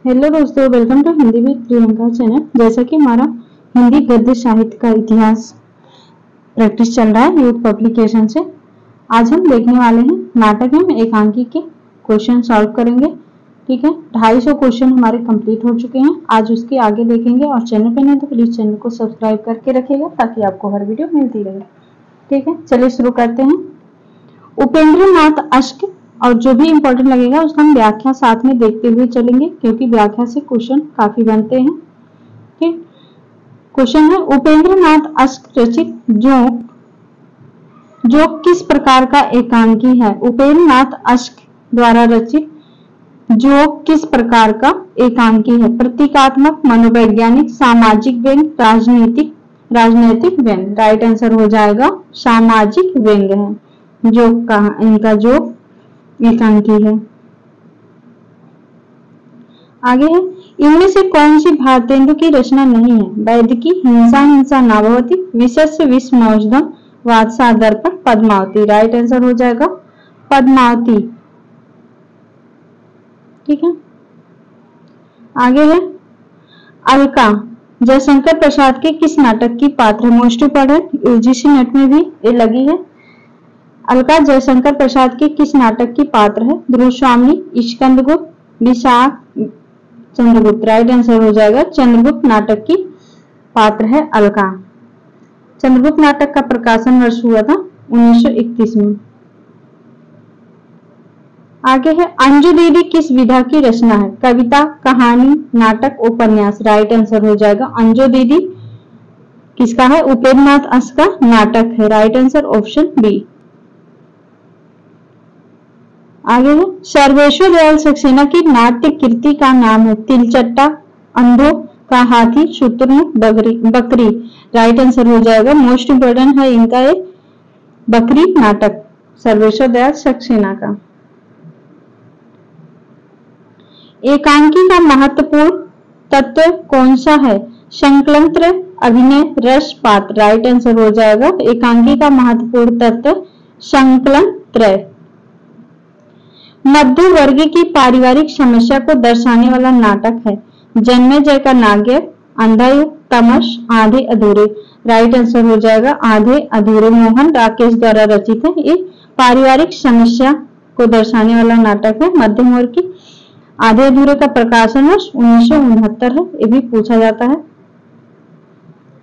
Hello दोस्तों, welcome to Hindi with Priyanka channel. जैसा कि हमारा हिंदी गद्य साहित्य का इतिहास प्रैक्टिस चल रहा है यूथ पब्लिकेशन से, आज हम देखने वाले हैं नाटक में एकांकी के क्वेश्चन सॉल्व करेंगे। ठीक है, 250 क्वेश्चन हमारे कंप्लीट हो चुके हैं। आज उसके आगे देखेंगे और चैनल पे नहीं तो प्लीज चैनल को सब्सक्राइब करके रखिएगा ताकि आपको हर वीडियो मिलती रहे। ठीक है, चलिए शुरू करते हैं। उपेंद्र नाथ अश्क और जो भी इंपॉर्टेंट लगेगा उसका हम व्याख्या साथ में देखते हुए चलेंगे, क्योंकि व्याख्या से क्वेश्चन काफी बनते हैं। ठीक, क्वेश्चन है उपेंद्र नाथ अश्क रचित जो किस प्रकार का एकांकी है। उपेंद्र नाथ अश्क द्वारा रचित जो किस प्रकार का एकांकी है। प्रतीकात्मक, मनोवैज्ञानिक, सामाजिक व्यंग्य, राजनीतिक व्यंग्य। राइट आंसर हो जाएगा सामाजिक व्यंग्य है जो इनका जो एकांकी है। आगे है, इनमें से कौन सी भारतेंदु की रचना नहीं है। वैदिकी, हिंसा हिंसा नाभवती, विशस्य विस्मौषधम, वात्सा दर्पण, पद्मावती। राइट आंसर हो जाएगा पद्मावती। ठीक है, आगे है अलका जयशंकर प्रसाद के किस नाटक की पात्र। मोस्ट इंपॉर्टेंट, यूजीसी नेट में भी ये लगी है। अलका जयशंकर प्रसाद के किस नाटक की पात्र है। ध्रुवस्वामिनी, स्कंदगुप्त, विशाख, चंद्रगुप्त। राइट आंसर हो जाएगा चंद्रगुप्त नाटक की पात्र है अलका। चंद्रगुप्त नाटक का प्रकाशन वर्ष हुआ था 1931 में। आगे है अंजू दीदी किस विधा की रचना है। कविता, कहानी, नाटक, उपन्यास। राइट आंसर हो जाएगा अंजू दीदी किसका है, उपेंद्र नाथ अश्क का नाटक है। Right answer option B. आगे है सर्वेश्वर दयाल सक्सेना की नाट्य कृति का नाम है। तिलचट्टा, अंधों का हाथी, शुतुरमुर्ग, बकरी। राइट आंसर हो जाएगा मोस्ट इंपोर्टेंट है इनका एक बकरी नाटक सर्वेश्वर दयाल सक्सेना का। एकांकी का महत्वपूर्ण तत्व कौन सा है। संकलनत्र, अभिनय, रस, पात्र। राइट आंसर हो जाएगा एकांकी का महत्वपूर्ण तत्व संकलनत्र। मध्य वर्ग की पारिवारिक समस्या को दर्शाने वाला नाटक है। जन्मेजय का नाट्य, अंधायुक्त, तमस, आधे अधूरे। राइट आंसर हो जाएगा आधे अधूरे। मोहन राकेश द्वारा रचित है। ये पारिवारिक समस्या को दर्शाने वाला नाटक है। मध्यम वर्ग की आधे अधूरे का प्रकाशन वर्ष 1969 है, ये भी पूछा जाता है।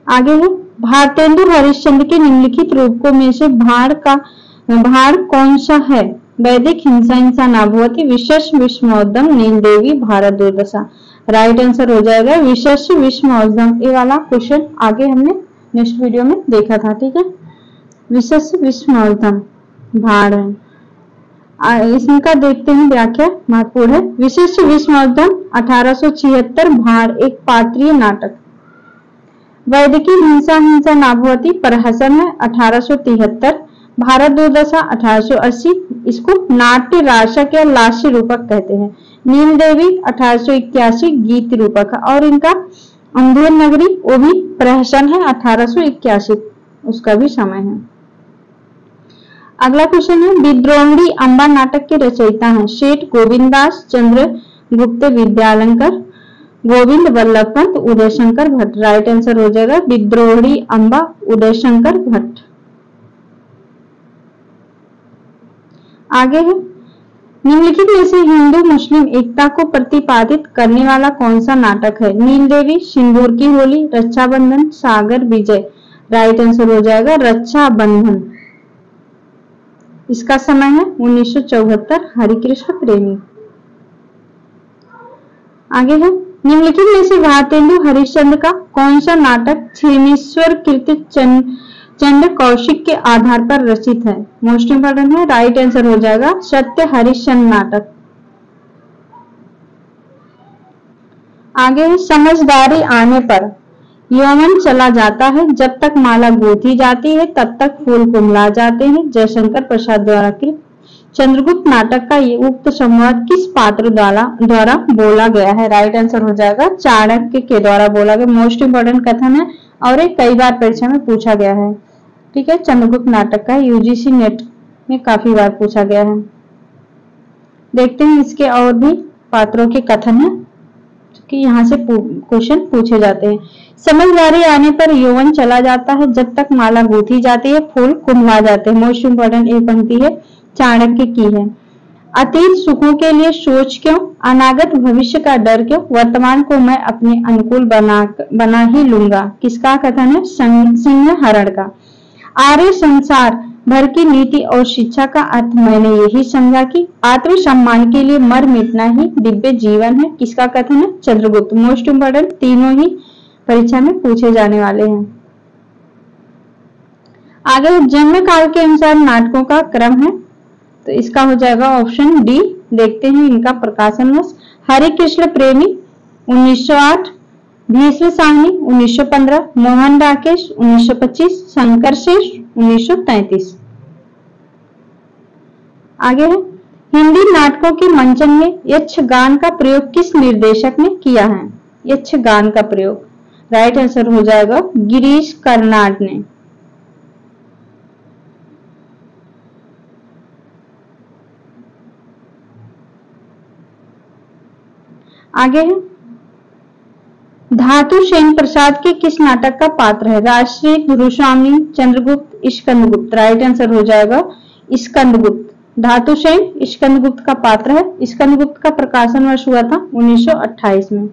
आगे है भारतेंदु हरिश्चंद्र के निम्नलिखित रूपकों में से भाड़ कौन सा है। वैदिक, हिंसा हिंसा नाभवती, विशस्य विस्मौषधम, नील देवी, भारत दुर्दशा। राइट आंसर हो जाएगा विशस्य विस्मौषधम। ये वाला क्वेश्चन आगे हमने नेक्स्ट वीडियो में देखा था। ठीक है, विशस्य विस्मौषधम भाड़ है। इसका देखते हैं व्याख्या महत्वपूर्ण है। विशस्य विस्मौषधम 1876 भाड़ एक पात्रीय नाटक। वैदिकी, हिंसा हिंसा नाभवती प्रहसन है 1873। भारत दुर्दशा 1880, इसको नाट्य राशक या लास्य रूपक कहते हैं। नील देवी 1881 गीत रूपक है। और इनका अंधेर नगरी वो भी प्रहसन है 1881, उसका भी समय है। अगला क्वेश्चन है विद्रोहिणी अम्बा नाटक के रचयिता हैं। सेठ गोविंदास, चंद्रगुप्त विद्यालंकर, गोविंद वल्लभ पंत, उदयशंकर भट्ट। राइट आंसर हो जाएगा विद्रोहिणी अम्बा उदयशंकर भट्ट। आगे है निम्नलिखित में से हिंदू मुस्लिम एकता को प्रतिपादित करने वाला कौन सा नाटक है। नील देवी, सिंदूर की होली, रक्षाबंधन, सागर विजय। राइट आंसर हो जाएगा रक्षाबंधन। इसका समय है 1974। हरिकृष्ण प्रेमी। आगे है निम्नलिखित में से भारतेंदु हरिश्चंद्र का कौन सा नाटक क्षेमेश्वर कीर्ति चंद्र कौशिक के आधार पर रचित है। मोस्ट इंपोर्टेंट है। राइट आंसर हो जाएगा सत्य हरिश्चंद्र नाटक। आगे है समझदारी आने पर यौवन चला जाता है, जब तक माला गूंथी जाती है तब तक फूल कुमला जाते हैं। जयशंकर प्रसाद द्वारा कृत चंद्रगुप्त नाटक का ये उक्त संवाद किस पात्र द्वारा बोला गया है। राइट आंसर हो जाएगा चाणक्य के द्वारा बोला गया। मोस्ट इंपोर्टेंट कथन है और एक कई बार परीक्षा में पूछा गया है। ठीक है, चंद्रगुप्त नाटक का यूजीसी नेट में काफी बार पूछा गया है। देखते हैं इसके और भी पात्रों के कथन है। कि यहाँ से क्वेश्चन पूछे जाते हैं। समझदारी आने पर यौवन चला जाता है, जब तक माला गूंथी जाती है फूल कुंभला जाते हैं। मोस्ट इंपॉर्टेंट एक पंक्ति है, चाणक्य की है। अतीत सुखों के लिए सोच क्यों, अनागत भविष्य का डर क्यों, वर्तमान को मैं अपने अनुकूल बना ही लूंगा। किसका कथन है? सिंहहरण का। आर्य संसार भर की नीति और शिक्षा का अर्थ मैंने यही समझा कि आत्मसम्मान के लिए मर मिटना ही दिव्य जीवन है। किसका कथन है? चंद्रगुप्त। मोस्ट इंपोर्टेंट, तीनों ही परीक्षा में पूछे जाने वाले हैं। आगे जन्म काल के अनुसार नाटकों का क्रम है, तो इसका हो जाएगा ऑप्शन डी। देखते हैं इनका प्रकाशन वर्ष। हरे कृष्ण प्रेमी 1908, भीष्म साहनी 1915, मोहन राकेश 1925, शंकर शेष 1933। आगे है हिंदी नाटकों के मंचन में यक्षगान का प्रयोग किस निर्देशक ने किया है? यक्षगान का प्रयोग राइट आंसर हो जाएगा गिरीश कर्नाड ने। आगे है धातु सेन प्रसाद के किस नाटक का पात्र है? राजश्री, गुरुस्वामी, चंद्रगुप्त, स्कंदगुप्त। राइट आंसर हो जाएगा स्कंदगुप्त। धातु सेन स्कंदगुप्त का पात्र है। स्कंदगुप्त का प्रकाशन वर्ष हुआ था 1928 में।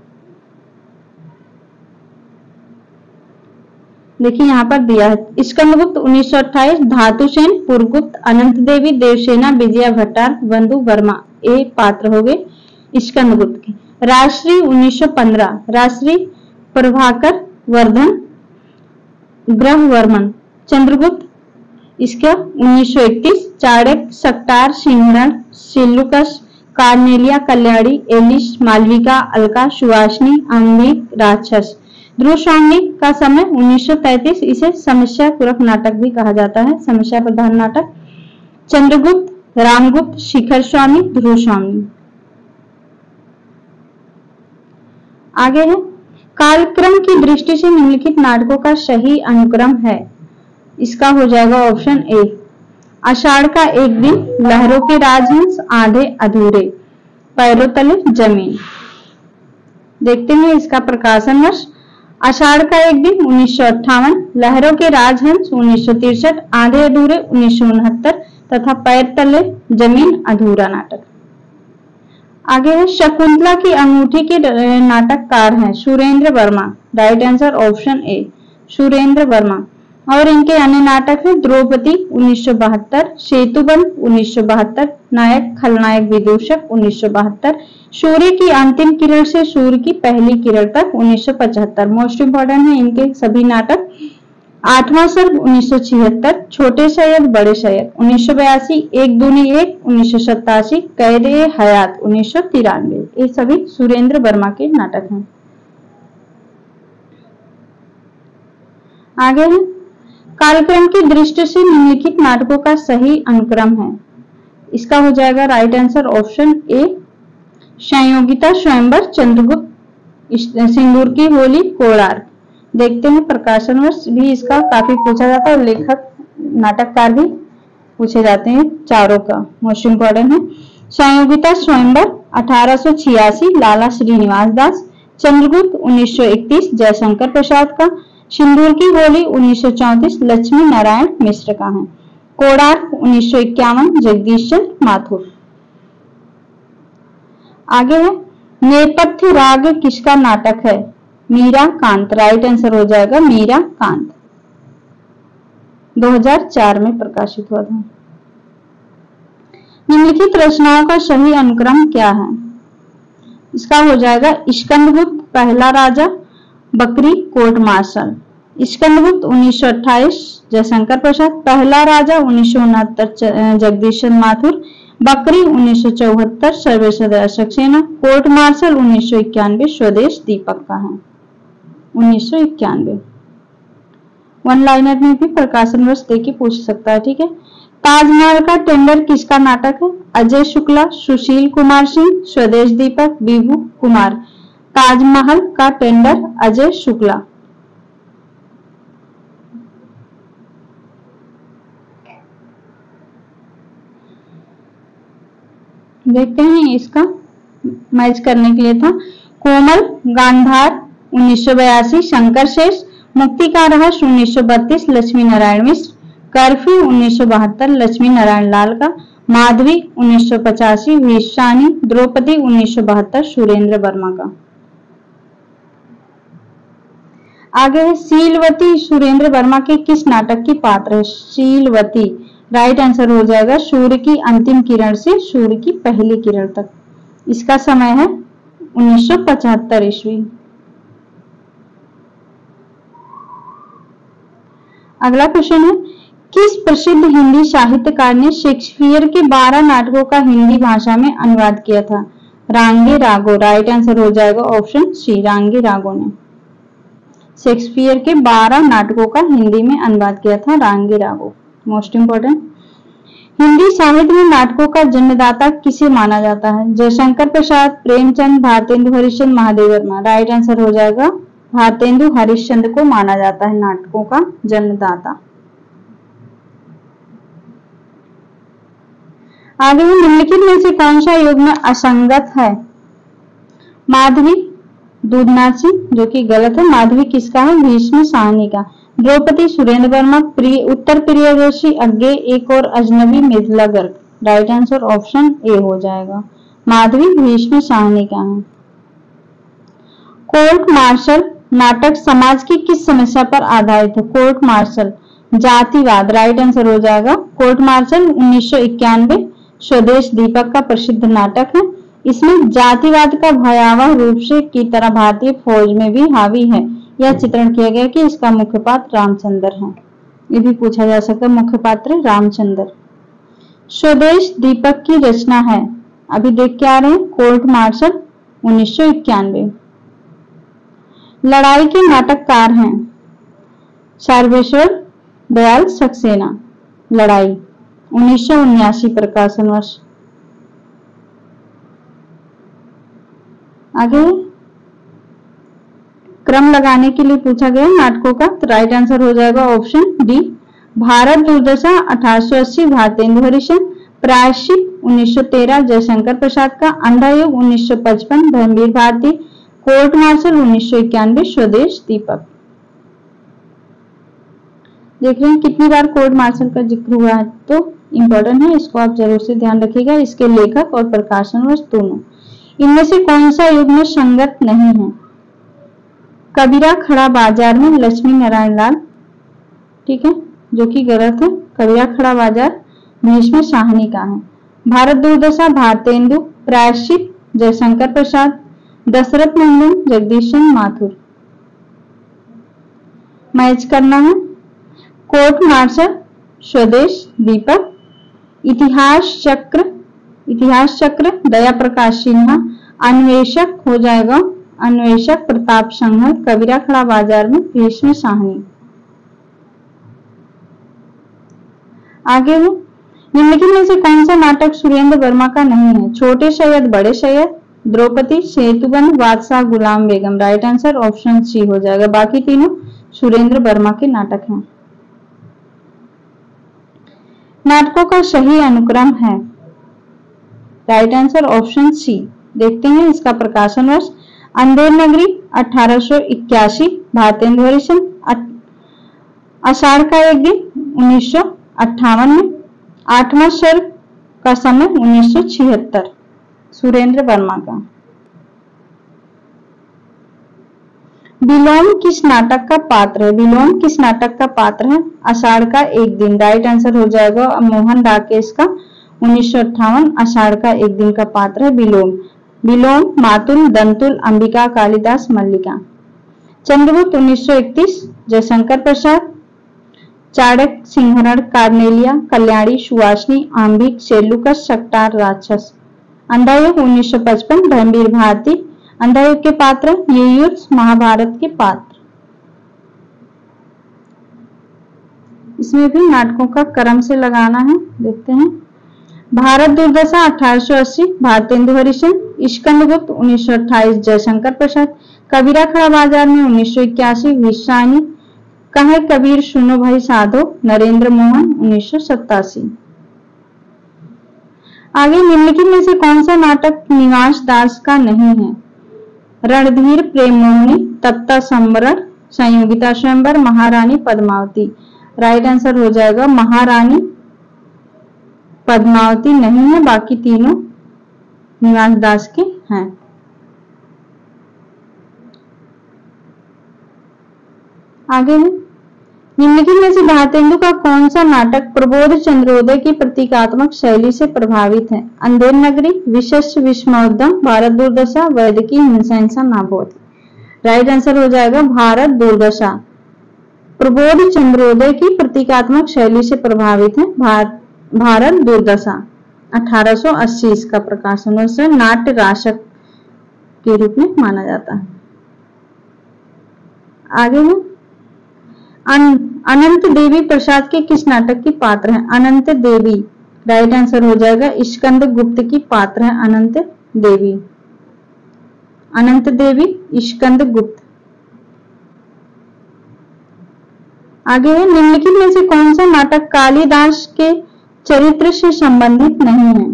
देखिए यहाँ पर दिया है स्कंदगुप्त 1928, धातु सेन, पुरगुप्त, अनंत देवी, देवसेना, विजया भट्टार, बंधु वर्मा। ये पात्र हो गए स्कंदगुप्त के। राजश्री 1915, राजश्री प्रभाकर वर्धन ग्रहवर्मन। चंद्रगुप्त इसका 1931, चाणक्य, सक्टार, सिंहरण, सिल्लुकस, कार्नेलिया, कल्याणी, एलिस, मालविका, अलका, सुहासिनी, अम्बिक, राक्षस। ध्रुवस्वामी का समय 1933, इसे समस्या पूरक नाटक भी कहा जाता है, समस्या प्रधान नाटक। चंद्रगुप्त, रामगुप्त, शिखर स्वामी, ध्रुवस्वामी। आगे है कालक्रम की दृष्टि से निम्नलिखित नाटकों का सही अनुक्रम है। इसका हो जाएगा ऑप्शन ए। आषाढ़ का एक दिन, लहरों के राजहंस, आधे अधूरे, पैरों तले जमीन। देखते हैं इसका प्रकाशन वर्ष। आषाढ़ का एक दिन 1958, लहरों के राजहंस 1963, आधे अधूरे 1969 तथा पैर तले जमीन अधूरा नाटक। आगे है शकुंतला की अंगूठी के नाटककार हैं Surendra Verma. Right answer option A Surendra Verma. और इनके अन्य नाटक हैं द्रौपदी 1972, सेतुबंध 1972, नायक खलनायक विदूषक 1972, सूर्य की अंतिम किरण से सूर्य की पहली किरण तक 1975। मोस्ट इंपोर्टेंट है इनके सभी नाटक। आठवां सर्ग 1976, छोटे सैयद बड़े सैयद 1982, एक दूनी एक 1987, कैदे हयात 1993। ये सभी सुरेंद्र वर्मा के नाटक हैं। आगे है कालक्रम की दृष्टि से निम्नलिखित नाटकों का सही अनुक्रम है। इसका हो जाएगा right answer option A Sanyogita, स्वयंवर, चंद्रगुप्त, सिंदूर की होली, कोणार्क। देखते हैं प्रकाशन वर्ष भी इसका काफी पूछा जाता है, लेखक नाटककार भी पूछे जाते हैं चारों का। मोस्ट इंपोर्टेंट है संयोगिता स्वयंवर 1886, लाला श्रीनिवास दास। चंद्रगुप्त 1931, जयशंकर प्रसाद का। सिंदूर की होली 1934, लक्ष्मी नारायण मिश्र का है। कोणार्क 1951, जगदीश चंद्र माथुर। आगे है नेपथ्य राग किसका नाटक है? मीरा कांत। राइट आंसर हो जाएगा मीरा कांत। 2004 में प्रकाशित हुआ था। निम्नलिखित रचनाओं का सही अनुक्रम क्या है? इसका हो जाएगा स्कंदगुप्त पहला राजा, बकरी, कोर्ट मार्शल। स्कंदगुप्त 1928, जयशंकर प्रसाद। पहला राजा 1969, जगदीश चंद्र माथुर। बकरी 1974, सर्वेश्वर सक्सेना। कोर्ट मार्शल 1991, स्वदेश दीपक का है 1991। वन लाइनर में भी प्रकाशन वर्ष देके पूछ सकता है, ठीक है। ताजमहल का टेंडर किसका नाटक है? अजय शुक्ला, सुशील कुमार सिंह, स्वदेश दीपक, विभू कुमार। ताजमहल का टेंडर अजय शुक्ला। देखते हैं इसका मैच करने के लिए था कोमल, गांधार 1982 शंकर शेष, मुक्ति का रहस्य 1932 लक्ष्मी नारायण मिश्र, कर्फ्यू 1972 लक्ष्मी नारायण लाल का, माधवी 1985 विशानी, द्रौपदी 1972 सुरेंद्र वर्मा का। आगे है शीलवती सुरेंद्र वर्मा के किस नाटक की पात्र है? शीलवती राइट आंसर हो जाएगा सूर्य की अंतिम किरण से सूर्य की पहली किरण तक। इसका समय है 1975 ईस्वी। अगला क्वेश्चन है किस प्रसिद्ध हिंदी साहित्यकार ने शेक्सपियर के 12 नाटकों का हिंदी भाषा में अनुवाद किया था? रांगे रागो राइट आंसर हो जाएगा ऑप्शन सी रांगे रागो ने शेक्सपियर के 12 नाटकों का हिंदी में अनुवाद किया था रांगे रागो। मोस्ट इंपोर्टेंट, हिंदी साहित्य में नाटकों का जन्मदाता किसे माना जाता है? जयशंकर प्रसाद, प्रेमचंद, भारतेंदु हरिश्चंद्र, महादेव वर्मा। राइट आंसर हो जाएगा भारतेंदु हरिश्चंद्र को माना जाता है नाटकों का जन्मदाता। आगे निम्नलिखित में से कौन सा युग्म असंगत है? माधवी दूधनाची जो कि गलत है। माधवी किसका है? भीष्म साहनी का। द्रौपदी सुरेंद्र वर्मा, उत्तर प्रियदर्शी, अज्ञे, एक और अजनबी, Mithila Garg. Right answer option A हो जाएगा माधवी भीष्म साहनी का है। कोर्ट मार्शल नाटक समाज की किस समस्या पर आधारित है? कोर्ट मार्शल जातिवाद। राइट आंसर हो जाएगा कोर्ट मार्शल 1991 स्वदेश दीपक का प्रसिद्ध नाटक है। इसमें जातिवाद का भयावह रूप से की तरह भारतीय फौज में भी हावी है यह चित्रण किया गया कि इसका मुख्य पात्र रामचंद्र है। ये भी पूछा जा सकता है मुख्य पात्र रामचंद्र। स्वदेश दीपक की रचना है अभी देख के आ रहे हैं कोर्ट मार्शल 1991। लड़ाई के नाटककार हैं सर्वेश्वर दयाल सक्सेना। लड़ाई 1979 प्रकाशन वर्ष। आगे क्रम लगाने के लिए पूछा गया नाटकों का तो राइट आंसर हो जाएगा ऑप्शन डी भारत दुर्दशा 1880 भारतेंदु हरिश्चंद्र, प्रायश्चित 1913 जयशंकर प्रसाद का, अंधा युग 1955 धर्मवीर भारती, कोर्ट मार्शल 1991 स्वदेश दीपक। देख रहे हैं कितनी बार कोर्ट मार्शल का जिक्र हुआ है तो इम्पोर्टेंट है इसको आप जरूर से ध्यान रखिएगा। इसके लेखक और प्रकाशन वर्ष दोनों। इनमें से कौन सा युग्म संगत नहीं है? कबीरा खड़ा बाजार में लक्ष्मी नारायण लाल, ठीक है जो कि गलत है। कबीरा खड़ा बाजार भीष्म साहनी का है। भारत दुर्दशा भारतेंदु, प्रायश्चित जयशंकर प्रसाद, दशरथ नंदन जगदीशन माथुर। मैच करना है कोर्ट मार्शल स्वदेश दीपक, इतिहास चक्र दया प्रकाश सिन्हा, अन्वेषक हो जाएगा अन्वेषक प्रताप संघल, कबीरा खड़ा बाजार में भीष्म साहनी। आगे है निम्नलिखित में से कौन सा नाटक सुरेंद्र वर्मा का नहीं है? छोटे सैयद, बड़े सैयद, द्रौपदी, सेतुबंद, बादशाह, गुलाम बेगम। राइट आंसर ऑप्शन सी हो जाएगा। बाकी तीनों सुरेंद्र वर्मा के नाटक हैं। नाटकों का सही अनुक्रम है राइट आंसर ऑप्शन सी। देखते हैं इसका प्रकाशन वर्ष। अंधेर नगरी 1881 भारतेंदु हरिश्चंद्र, आषाढ़ का एक दिन 1958 में, आठवां स्वर्ग का समय 1976 सुरेंद्र वर्मा का। विलोम किस नाटक का पात्र है? विलोम किस नाटक का पात्र है? आषाढ़ का एक दिन। राइट आंसर हो जाएगा मोहन राकेश का 1958 आषाढ़ का एक दिन का पात्र है विलोम। विलोम मातुल, दंतुल, अंबिका, कालिदास, मल्लिका। चंद्रगुप्त 1931 जयशंकर प्रसाद, चाणक्य, सिंहरण, कार्नेलिया, कल्याणी, सुवासनी, आंबिक, सेलुकस, सक्टार, राक्षस। अंधायुग 1955 धर्मवीर भारती। अंधायुग के पात्र ये युद्ध महाभारत के पात्र। इसमें भी नाटकों का क्रम से लगाना है। देखते हैं भारत दुर्दशा 1880 भारतेंदु हरिश्चंद्र, स्कंदगुप्त 1928 जयशंकर प्रसाद, कबीरा खड़ा बाजार में 1981 विशानी, कहे कबीर सुनो भाई साधो नरेंद्र मोहन 1987। आगे निम्नलिखित में से कौन सा नाटक निवास दास का नहीं है? रणधीर प्रेममोहिनी, तप्ता संवरण, संयोगिता स्वयंवर, महारानी पद्मावती। राइट आंसर हो जाएगा महारानी पद्मावती नहीं है, बाकी तीनों निवास दास के हैं। आगे है निम्नलिखित में से भारतेंदु का कौन सा नाटक प्रबोध चंद्रोदय की प्रतीकात्मक शैली से प्रभावित है? अंधेर नगरी, विशेष विस्मयोद्यम, भारत दुर्दशा, वैदिकी, हिंसा नाबोध। राइट आंसर हो जाएगा भारत दुर्दशा। प्रबोध चंद्रोदय की प्रतीकात्मक शैली से प्रभावित है भारत दुर्दशा। 1880 इसका प्रकाशन, उसे नाट्य राशक के रूप में माना जाता है। आगे है अनंत देवी प्रसाद के किस नाटक की पात्र है? अनंत देवी। राइट आंसर हो जाएगा स्कंद गुप्त की पात्र है अनंत देवी। अनंत देवी स्कंद गुप्त। आगे है निम्नलिखित में से कौन सा नाटक कालिदास के चरित्र से संबंधित नहीं है?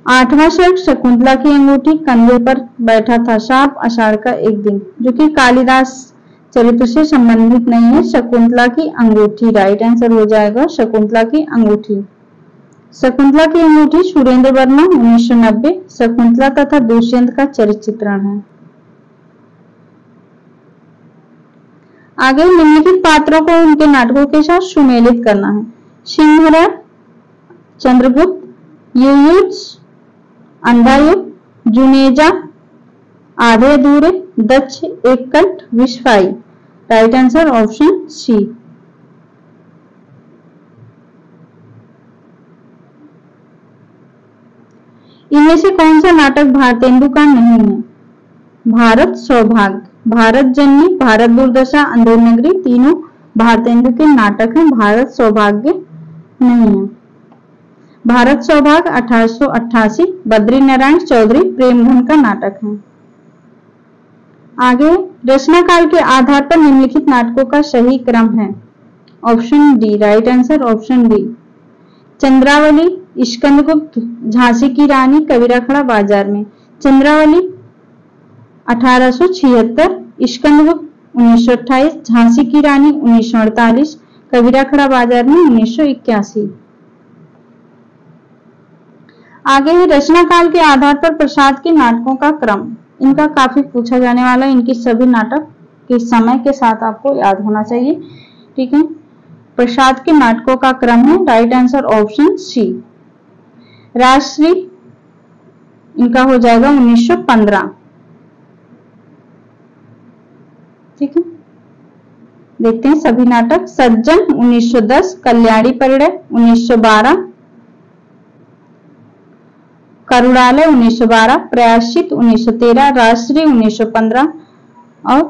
8वां सर्ग, शकुंतला की अंगूठी, कंधे पर बैठा था सांप, आषाढ़ का एक दिन, जो कि कालिदास चरित्र से संबंधित नहीं है। शकुंतला की अंगूठी। राइट आंसर हो जाएगा शकुंतला की अंगूठी। शकुंतला की अंगूठी सुरेंद्र वर्मा 1990 शकुंतला तथा दुष्यंत का चरित्र चित्रण है। आगे निम्नलिखित पात्रों को उनके नाटकों के साथ सुमेलित करना है। सिंहरण, चंद्रगुप्त, युयुत्स, अंधायुक्त, जुनेजा, आधे अधूरे, दक्ष, एककंठ, विश्वाई। Right answer option C. इनमें से कौन सा नाटक भारतेंदु का नहीं है? भारत सौभाग्य, भारत जननी, भारत दुर्दशा, अंधेर नगरी, तीनों भारतेंदु के नाटक हैं। भारत सौभाग्य नहीं है। भारत सौभाग्य 1888 बद्री नारायण चौधरी प्रेमधन का नाटक है। आगे रचना काल के आधार पर निम्नलिखित नाटकों का सही क्रम है। Option D. Right answer option D. Chandravali, Skandagupta, Jhansi की रानी, कबीरा खड़ा बाजार में। चंद्रावली 1876, स्कंदगुप्त 1928, झांसी की रानी 1948, कबीरा खड़ा बाजार में 1981। आगे है रचना काल के आधार पर प्रसाद के नाटकों का क्रम। इनका काफी पूछा जाने वाला है। इनकी सभी नाटक के समय के साथ आपको याद होना चाहिए। ठीक है, प्रसाद के नाटकों का क्रम है। Right answer option C. Rajshri इनका हो जाएगा 1915। ठीक है, देखते हैं सभी नाटक। सज्जन 1910, कल्याणी परिणय 1912, करुणालय 1912, प्रयाश्चित 1913, राजश्री 1915 और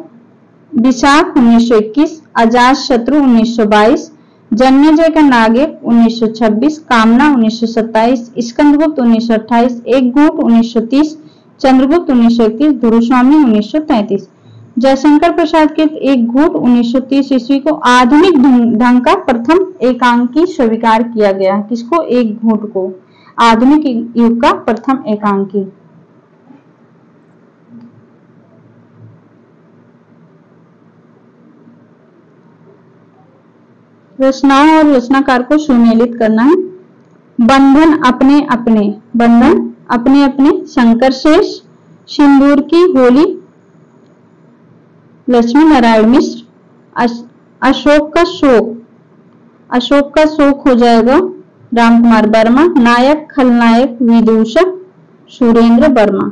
विशाख 1921, अजात शत्रु 1922, जन्मेजय का नागेर 1926, कामना 1927, स्कंदगुप्त 1928, एक घूंट 1930, चंद्रगुप्त 1931, धुरुस्वामी 1933। जयशंकर प्रसाद के एक घूंट 1930 ईस्वी को आधुनिक ढंग का प्रथम एकांकी स्वीकार किया गया। किसको? एक घूंट को आधुनिक युग का प्रथम एकांकी। रचनाओं और रचनाकार को सुमेलित करना है। बंधन अपने अपने, बंधन अपने अपने, शंकर शेष, सिंदूर की होली, लक्ष्मी नारायण मिश्र, अशोक का शोक, अशोक का शोक हो जाएगा रामकुमार वर्मा, नायक खलनायक विदूषक Surendra Verma.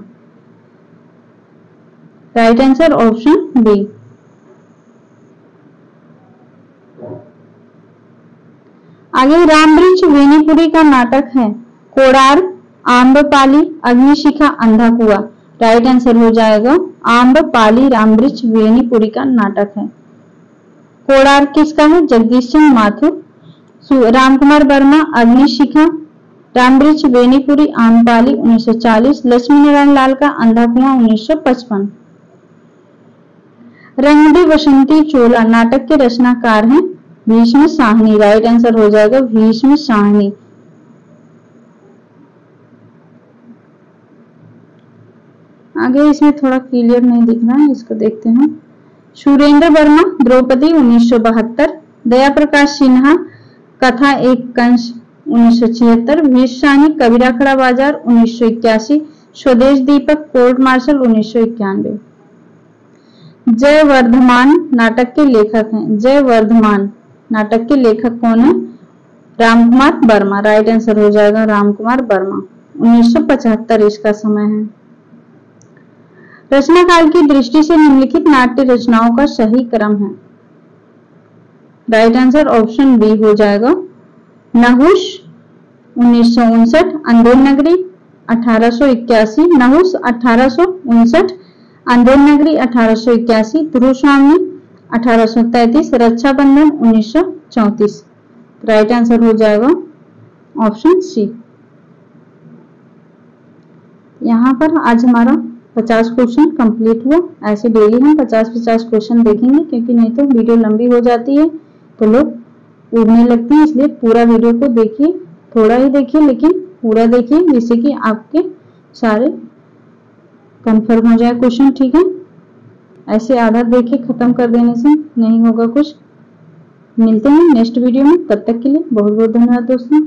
Right answer option B. आगे रामवृक्ष वेणीपुरी का नाटक है। कोणार्क, आम्रपाली, अग्निशिखा, अंधा कुआं। राइट आंसर हो जाएगा आम्रपाली रामवृक्ष वेणीपुरी का नाटक है। कोणार्क किसका है? जगदीश सिंह माथुर। रामकुमार वर्मा अग्निशिखा, रामवृक्ष वेणीपुरी आम्रपाली 1940, लक्ष्मी नारायण लाल का अंधा कुआं 1955। रंगदे बसंती चोला नाटक के रचनाकार हैं भीष्म साहनी। राइट आंसर हो जाएगा भीष्म साहनी। आगे इसमें थोड़ा क्लियर नहीं दिख रहा है, इसको देखते हैं। सुरेंद्र वर्मा द्रौपदी 1972, दया प्रकाश सिन्हा कथा एक कंस 1976, विश्वसानी कबीरा खड़ा बाजार 1981, स्वदेश दीपक कोर्ट मार्शल 1991। जय वर्धमान नाटक के लेखक हैं। जय वर्धमान नाटक के लेखक कौन है? रामकुमार वर्मा। राइट आंसर हो जाएगा रामकुमार वर्मा। 1975 इसका समय है। रचना काल की दृष्टि से निम्नलिखित नाट्य रचनाओं का सही क्रम है। राइट आंसर ऑप्शन बी हो जाएगा। नहुष 1959, अंधेर नगरी 1881, नहुष 1859, अंधेर नगरी 1881, ध्रुव स्वामी 1833, रक्षाबंधन 1934। राइट आंसर हो जाएगा ऑप्शन सी। यहाँ पर आज हमारा 50 क्वेश्चन कंप्लीट हुआ। ऐसे डेली हम 50-50 क्वेश्चन देखेंगे, क्योंकि नहीं तो वीडियो लंबी हो जाती है तो लोग उड़ने लगते हैं। इसलिए पूरा वीडियो को देखिए, थोड़ा ही देखिए लेकिन पूरा देखिए, जिससे कि आपके सारे कंफर्म हो जाए क्वेश्चन। ठीक है, ऐसे आधा देखे खत्म कर देने से नहीं होगा कुछ। मिलते हैं नेक्स्ट वीडियो में, तब तक के लिए बहुत बहुत धन्यवाद दोस्तों।